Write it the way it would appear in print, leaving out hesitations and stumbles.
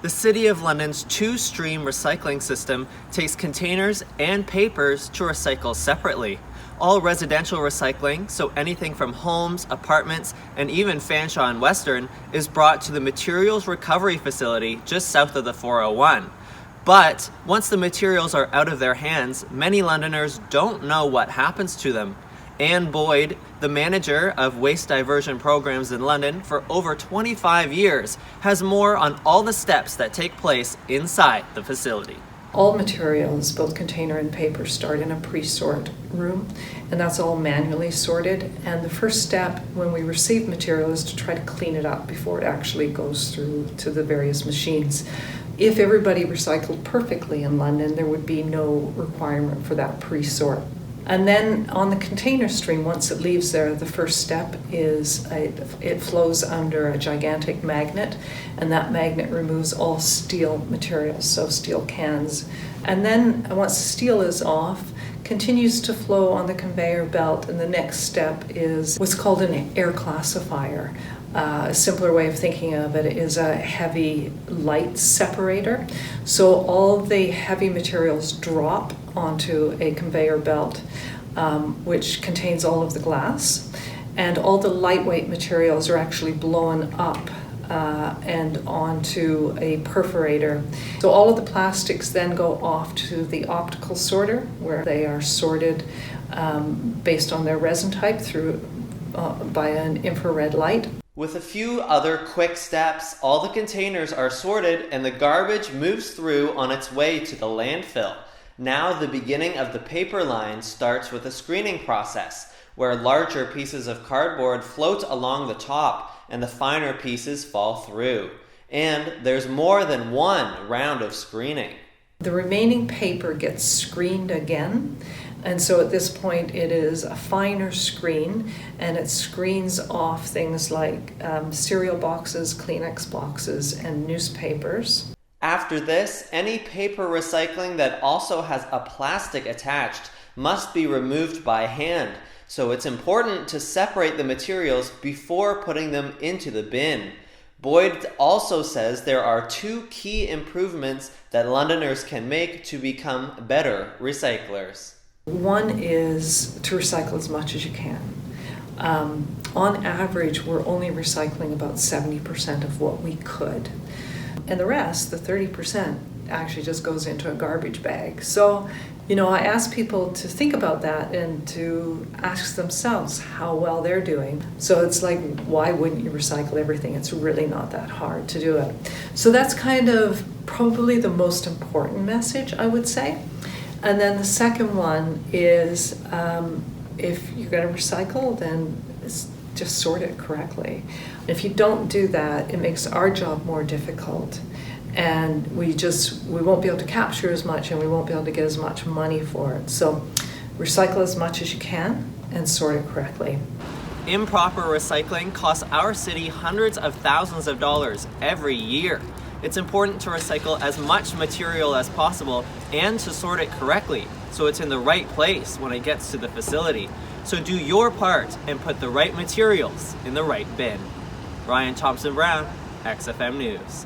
The City of London's two-stream recycling system takes containers and papers to recycle separately. All residential recycling, so anything from homes, apartments, and even Fanshawe and Western, is brought to the materials recovery facility just south of the 401. But once the materials are out of their hands, many Londoners don't know what happens to them. Anne Boyd, the manager of waste diversion programs in London for over 25 years, has more on all the steps that take place inside the facility. All materials, both container and paper, start in a pre-sort room, and that's all manually sorted. And the first step when we receive material is to try to clean it up before it actually goes through to the various machines. If everybody recycled perfectly in London, there would be no requirement for that pre-sort. And then on the container stream, once it leaves there, the first step is it flows under a gigantic magnet, and that magnet removes all steel materials, so steel cans. And then once the steel is off, continues to flow on the conveyor belt, and the next step is what's called an air classifier. A simpler way of thinking of it is a heavy light separator. So all the heavy materials drop onto a conveyor belt, which contains all of the glass, and all the lightweight materials are actually blown up and onto a perforator. So all of the plastics then go off to the optical sorter, where they are sorted based on their resin type by an infrared light. With a few other quick steps, all the containers are sorted and the garbage moves through on its way to the landfill. Now the beginning of the paper line starts with a screening process, where larger pieces of cardboard float along the top and the finer pieces fall through. And there's more than one round of screening. The remaining paper gets screened again, and so at this point it is a finer screen, and it screens off things like cereal boxes, Kleenex boxes, and newspapers. After this, any paper recycling that also has a plastic attached must be removed by hand, so it's important to separate the materials before putting them into the bin. Boyd also says there are two key improvements that Londoners can make to become better recyclers. One is to recycle as much as you can. On average, we're only recycling about 70% of what we could. And the rest, the 30%, actually just goes into a garbage bag. So, I ask people to think about that and to ask themselves how well they're doing. So it's like, why wouldn't you recycle everything? It's really not that hard to do it. So that's kind of probably the most important message, I would say. And then the second one is, if you're going to recycle, then just sort it correctly. If you don't do that, it makes our job more difficult, and we won't be able to capture as much, and we won't be able to get as much money for it. So recycle as much as you can and sort it correctly. Improper recycling costs our city hundreds of thousands of dollars every year. It's important to recycle as much material as possible and to sort it correctly, so it's in the right place when it gets to the facility. So do your part and put the right materials in the right bin. Ryan Thompson-Brown, XFM News.